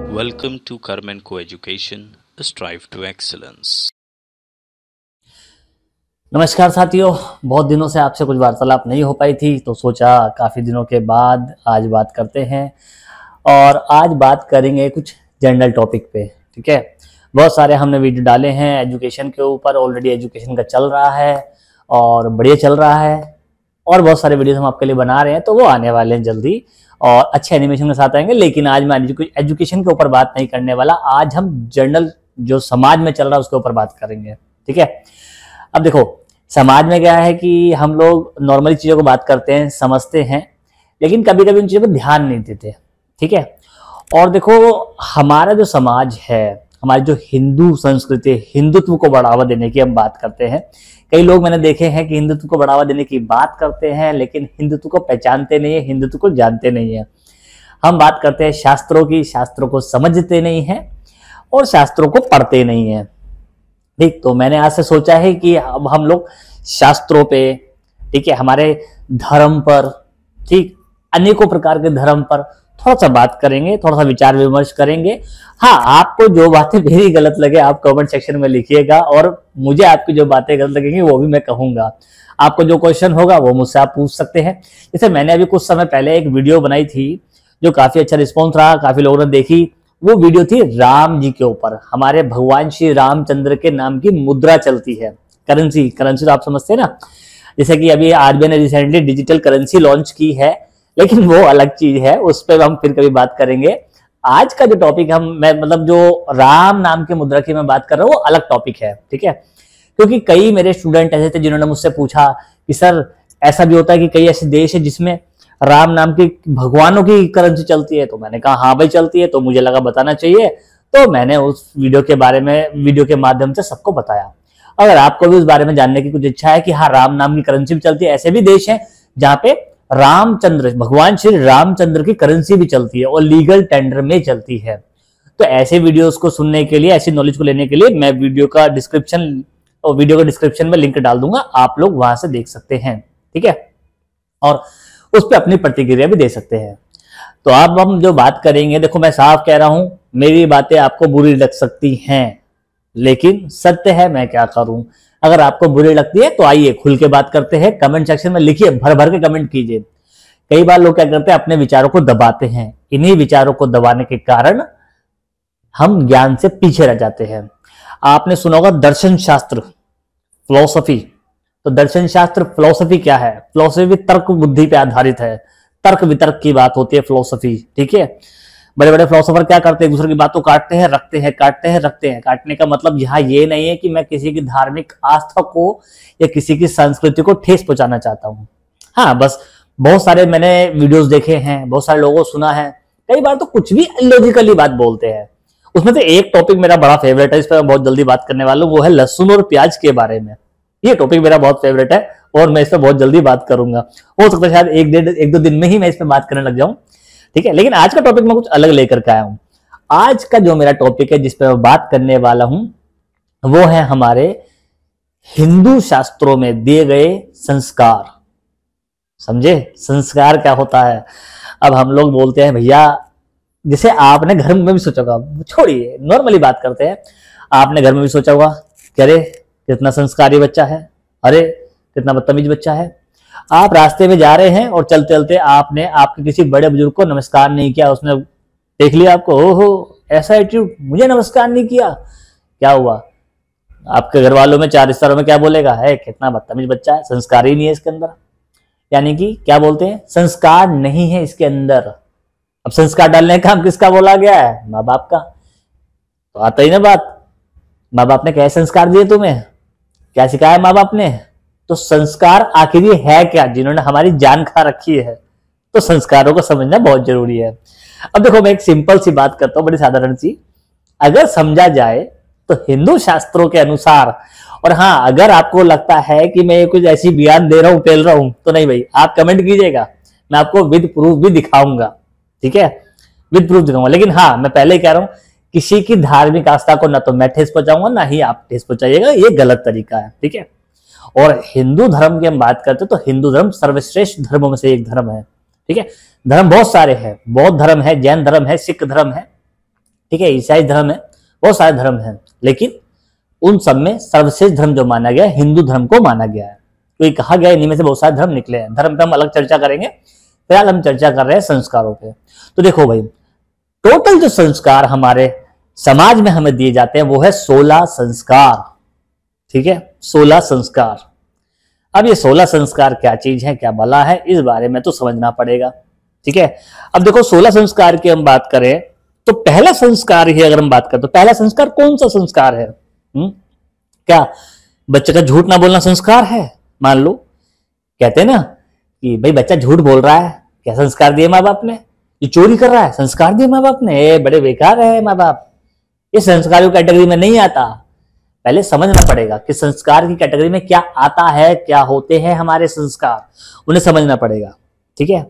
Welcome to Karman Co-Education, Strive to Excellence. नमस्कार साथियों, बहुत दिनों से आपसे कुछ वार्तालाप नहीं हो पाई थी, तो सोचा काफ़ी दिनों के बाद आज बात करते हैं। और आज बात करेंगे कुछ जनरल टॉपिक पे। ठीक है, बहुत सारे हमने वीडियो डाले हैं एजुकेशन के ऊपर, ऑलरेडी एजुकेशन का चल रहा है और बढ़िया चल रहा है, और बहुत सारे वीडियोस हम आपके लिए बना रहे हैं, तो वो आने वाले हैं जल्दी और अच्छे एनिमेशन के साथ आएंगे। लेकिन आज मैं एजुकेशन के ऊपर बात नहीं करने वाला, आज हम जनरल जो समाज में चल रहा है उसके ऊपर बात करेंगे। ठीक है, अब देखो समाज में क्या है कि हम लोग नॉर्मली चीज़ों को बात करते हैं, समझते हैं, लेकिन कभी कभी उन चीज़ों पर ध्यान नहीं देते। ठीक है, और देखो हमारा जो समाज है, हमारी जो हिंदू संस्कृति, हिंदुत्व को बढ़ावा देने की हम बात करते हैं। कई लोग मैंने देखे हैं कि हिंदुत्व को बढ़ावा देने की बात करते हैं, लेकिन हिंदुत्व को पहचानते नहीं है, हिंदुत्व को जानते नहीं है। हम बात करते हैं शास्त्रों की, शास्त्रों को समझते नहीं है और शास्त्रों को पढ़ते नहीं है। ठीक, तो मैंने आज से सोचा है कि अब हम लोग शास्त्रों पे, ठीक है, हमारे धर्म पर, ठीक, अनेकों प्रकार के धर्म पर थोड़ा सा बात करेंगे, थोड़ा सा विचार विमर्श करेंगे। हाँ, आपको जो बातें मेरी गलत लगे आप कमेंट सेक्शन में लिखिएगा, और मुझे आपकी जो बातें गलत लगेंगी वो भी मैं कहूंगा। आपको जो क्वेश्चन होगा वो मुझसे आप पूछ सकते हैं। जैसे मैंने अभी कुछ समय पहले एक वीडियो बनाई थी जो काफी अच्छा रिस्पॉन्स रहा, काफी लोगों ने देखी। वो वीडियो थी राम जी के ऊपर। हमारे भगवान श्री रामचंद्र के नाम की मुद्रा चलती है, करेंसी तो आप समझते हैं ना। जैसे कि अभी आरबीआई ने रिसेंटली डिजिटल करेंसी लॉन्च की है, लेकिन वो अलग चीज है, उस पर हम फिर कभी बात करेंगे। आज का जो टॉपिक जो राम नाम की मुद्रा की मैं बात कर रहा हूँ वो अलग टॉपिक है। ठीक है, क्योंकि कई मेरे स्टूडेंट ऐसे थे जिन्होंने मुझसे पूछा कि सर ऐसा भी होता है कि कई ऐसे देश है जिसमें राम नाम की भगवानों की करेंसी चलती है। तो मैंने कहा हाँ भाई चलती है, तो मुझे लगा बताना चाहिए, तो मैंने उस वीडियो के बारे में वीडियो के माध्यम से सबको बताया। अगर आपको भी उस बारे में जानने की कुछ इच्छा है कि हाँ राम नाम की करेंसी भी चलती है, ऐसे भी देश है जहाँ पे रामचंद्र, भगवान श्री रामचंद्र की करेंसी भी चलती है और लीगल टेंडर में चलती है, तो ऐसे वीडियोस को सुनने के लिए, ऐसी नॉलेज को लेने के लिए मैं वीडियो का डिस्क्रिप्शन में लिंक डाल दूंगा, आप लोग वहां से देख सकते हैं। ठीक है, और उस पर अपनी प्रतिक्रिया भी दे सकते हैं। तो अब हम जो बात करेंगे, देखो मैं साफ कह रहा हूं, मेरी बातें आपको बुरी लग सकती हैं, लेकिन सत्य है, मैं क्या करूं। अगर आपको बुरी लगती है तो आइए खुल के बात करते हैं, कमेंट सेक्शन में लिखिए, भर भर के कमेंट कीजिए। कई बार लोग क्या करते हैं, अपने विचारों को दबाते हैं। इन्हीं विचारों को दबाने के कारण हम ज्ञान से पीछे रह जाते हैं। आपने सुना होगा दर्शन शास्त्र, फिलॉसफी। तो दर्शन शास्त्र, फिलॉसफी क्या है? फिलॉसफी तर्क बुद्धि पे आधारित है, तर्क वितर्क की बात होती है फिलॉसफी। ठीक है, बड़े बड़े फिलोसोफर क्या करते हैं, एक दूसरे की बात को काटते हैं, रखते हैं, काटते हैं, रखते हैं। काटने का मतलब यहाँ ये नहीं है कि मैं किसी की धार्मिक आस्था को या किसी की संस्कृति को ठेस पहुंचाना चाहता हूँ। हाँ, बस बहुत सारे मैंने वीडियोस देखे हैं, बहुत सारे लोगों को सुना है, कई बार तो कुछ भी इलॉजिकली बात बोलते हैं। उसमें से एक टॉपिक मेरा बड़ा फेवरेट है, इस पर मैं बहुत जल्दी बात करने वाला हूँ, वो है लहसुन और प्याज के बारे में। ये टॉपिक मेरा बहुत फेवरेट है और मैं इस पर बहुत जल्दी बात करूंगा। हो सकता है शायद एक दो दिन में ही मैं इस पर बात करने लग जाऊं। ठीक है, लेकिन आज का टॉपिक मैं कुछ अलग लेकर के आया हूं। आज का जो मेरा टॉपिक है जिस पर मैं बात करने वाला हूं, वो है हमारे हिंदू शास्त्रों में दिए गए संस्कार। समझे संस्कार क्या होता है? अब हम लोग बोलते हैं भैया, जैसे आपने घर में भी सोचा होगा, छोड़िए नॉर्मली बात करते हैं, आपने घर में भी सोचा होगा कि अरे कितना संस्कारी बच्चा है, अरे कितना बदतमीज बच्चा है। आप रास्ते में जा रहे हैं और चलते चलते आपने आपके किसी बड़े बुजुर्ग को नमस्कार नहीं किया, उसने देख लिया आपको, ओहो ऐसा एटीट्यूड, मुझे नमस्कार नहीं किया, क्या हुआ? आपके घर वालों में, 4 रिश्तेदारों में क्या बोलेगा, है कितना बदतमीज बच्चा है, संस्कार ही नहीं है इसके अंदर। यानी कि क्या बोलते हैं, संस्कार नहीं है इसके अंदर। अब संस्कार डालने का काम किसका बोला गया है? माँ बाप का। तो आता ही ना बात, माँ बाप ने क्या संस्कार दिए तुम्हें, क्या सिखाया माँ बाप ने? तो संस्कार आखिर ये है क्या, जिन्होंने हमारी जान खा रखी है? तो संस्कारों को समझना बहुत जरूरी है। अब देखो मैं एक सिंपल सी बात करता हूँ, बड़ी साधारण सी, अगर समझा जाए तो हिंदू शास्त्रों के अनुसार, और हाँ अगर आपको लगता है कि मैं कुछ ऐसी बयान दे रहा हूँ, पेल रहा हूँ, तो नहीं भाई, आप कमेंट कीजिएगा, मैं आपको विद प्रूफ भी दिखाऊंगा। ठीक है, विद प्रूफ दिखाऊंगा। लेकिन हाँ मैं पहले ही कह रहा हूँ, किसी की धार्मिक आस्था को ना तो मैं ठेस पहुंचाऊंगा, ना ही आप ठेस पहुंचाइएगा, ये गलत तरीका है। ठीक है, और हिंदू धर्म की हम बात करते हैं तो हिंदू धर्म सर्वश्रेष्ठ धर्मों में से एक धर्म है। ठीक है, धर्म बहुत सारे हैं, बौद्ध धर्म है, जैन धर्म है, सिख धर्म है, ठीक है, ईसाई धर्म है, बहुत सारे धर्म हैं, लेकिन उन सब में सर्वश्रेष्ठ धर्म जो माना गया हिंदू धर्म को माना गया है। तो ये कहा गया इन्हीं में से बहुत सारे धर्म निकले हैं। धर्म पे हम अलग चर्चा करेंगे, फिलहाल हम चर्चा कर रहे हैं संस्कारों पे। तो देखो भाई, टोटल जो संस्कार हमारे समाज में हमें दिए जाते हैं वो है 16 संस्कार। ठीक है, 16 संस्कार। अब ये 16 संस्कार क्या चीज है, क्या भला है, इस बारे में तो समझना पड़ेगा। ठीक है, अब देखो 16 संस्कार की हम बात करें तो पहला संस्कार ही अगर हम बात करें तो पहला संस्कार कौन सा संस्कार है? क्या बच्चे का झूठ ना बोलना संस्कार है? मान लो कहते हैं ना कि भाई बच्चा झूठ बोल रहा है, क्या संस्कार दिए माँ बाप ने? ये चोरी कर रहा है, संस्कार दिए माँ बाप ने? बड़े बेकार है माँ बाप, ये संस्कारों कैटेगरी में नहीं आता। पहले समझना पड़ेगा कि संस्कार की कैटेगरी में क्या आता है, क्या होते हैं हमारे संस्कार, उन्हें समझना पड़ेगा। ठीक है,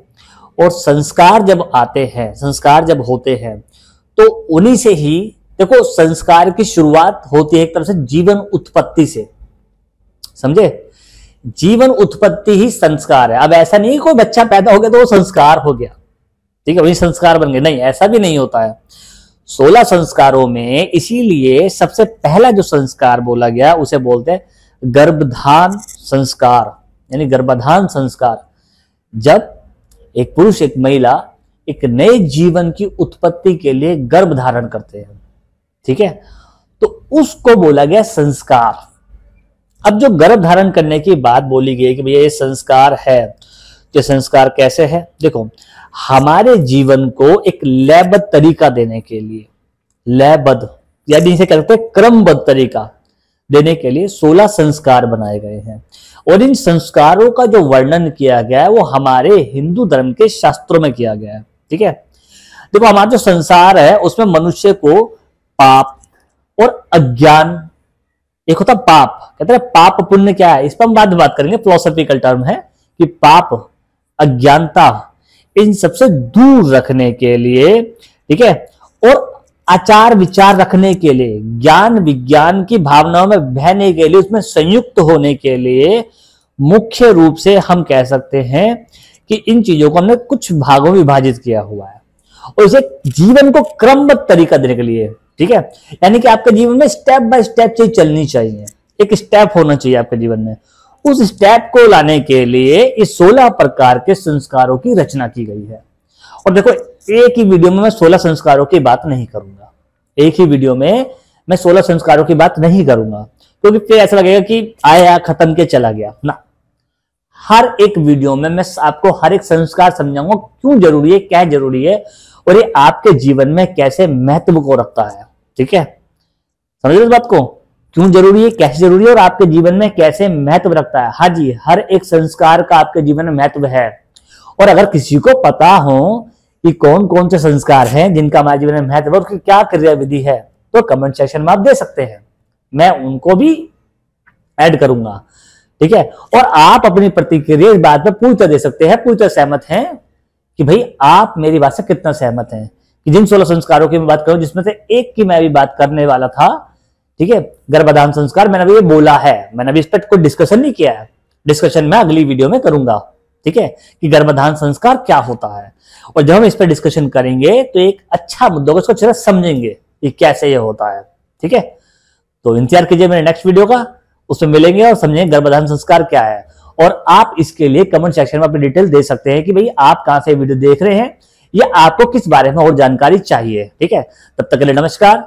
और संस्कार जब आते हैं, संस्कार जब होते हैं तो उन्हीं से ही, देखो संस्कार की शुरुआत होती है एक तरह से जीवन उत्पत्ति से, समझे? जीवन उत्पत्ति ही संस्कार है। अब ऐसा नहीं कोई बच्चा पैदा हो गया तो वो संस्कार हो गया, ठीक है, वही संस्कार बन गए, नहीं, ऐसा भी नहीं होता है। 16 संस्कारों में इसीलिए सबसे पहला जो संस्कार बोला गया उसे बोलते हैं गर्भधान संस्कार, यानी गर्भाधान संस्कार। जब एक पुरुष एक महिला एक नए जीवन की उत्पत्ति के लिए गर्भ धारण करते हैं, ठीक है, तो उसको बोला गया संस्कार। अब जो गर्भ धारण करने की बात बोली गई कि भैया ये संस्कार है, तो संस्कार कैसे है? देखो, हमारे जीवन को एक लयबद्ध तरीका देने के लिए, लयबद्ध यानी इसे कहते हैं क्रमबद्ध तरीका देने के लिए 16 संस्कार बनाए गए हैं। और इन संस्कारों का जो वर्णन किया गया है वो हमारे हिंदू धर्म के शास्त्रों में किया गया है। ठीक है, देखो हमारा जो संसार है उसमें मनुष्य को पाप और अज्ञान, एक होता पाप, कहते हैं पाप पुण्य क्या है, इस पर हम बाद में बात करेंगे, फिलोसॉफिकल टर्म है कि पाप, अज्ञानता, इन सबसे दूर रखने के लिए, ठीक है, और आचार विचार रखने के लिए, ज्ञान विज्ञान की भावनाओं में बहने के लिए, उसमें संयुक्त होने के लिए मुख्य रूप से हम कह सकते हैं कि इन चीजों को हमने कुछ भागों में विभाजित किया हुआ है और इसे जीवन को क्रमबद्ध तरीका देने के लिए, ठीक है, यानी कि आपके जीवन में स्टेप बाय स्टेप चीज चलनी चाहिए, एक स्टेप होना चाहिए आपके जीवन में। उस स्टेप को लाने के लिए इस 16 प्रकार के संस्कारों की रचना की गई है। और देखो, एक ही वीडियो में मैं 16 संस्कारों की बात नहीं करूंगा, एक ही वीडियो में मैं 16 संस्कारों की बात नहीं करूंगा, क्योंकि फिर ऐसा लगेगा कि आया खत्म के चला गया ना। हर एक वीडियो में मैं आपको हर एक संस्कार समझाऊंगा, क्यों जरूरी है, क्या जरूरी है, और ये आपके जीवन में कैसे महत्व को रखता है। ठीक है, समझ लो इस बात को, क्यों जरूरी है, कैसे जरूरी है, और आपके जीवन में कैसे महत्व रखता है। हाँ जी, हर एक संस्कार का आपके जीवन में महत्व है। और अगर किसी को पता हो कि कौन कौन से संस्कार हैं जिनका हमारे जीवन में महत्व है और क्या क्रिया विधि है, तो कमेंट सेक्शन में आप दे सकते हैं, मैं उनको भी ऐड करूंगा। ठीक है, और आप अपनी प्रतिक्रिया इस बात पर पूरी तरह दे सकते हैं, पूरी तरह सहमत हैं कि भाई आप मेरी बात से कितना सहमत हैं कि जिन 16 संस्कारों की मैं बात करूं, जिसमें से एक की मैं अभी बात करने वाला था, ठीक है, गर्भाधान संस्कार, मैंने अभी ये बोला है, मैंने अभी इस पर कोई डिस्कशन नहीं किया है, डिस्कशन मैं अगली वीडियो में करूंगा। ठीक है, कि गर्भाधान संस्कार क्या होता है, और जब हम इस पर डिस्कशन करेंगे तो एक अच्छा मुद्दा को, इसको अच्छे से समझेंगे कि कैसे ये होता है। ठीक है, तो इंतजार कीजिए मेरे नेक्स्ट वीडियो का, उसमें मिलेंगे और समझेंगे गर्भाधान संस्कार क्या है। और आप इसके लिए कमेंट सेक्शन में अपनी डिटेल दे सकते हैं कि भाई आप कहां से वीडियो देख रहे हैं या आपको किस बारे में और जानकारी चाहिए। ठीक है, तब तक के लिए नमस्कार।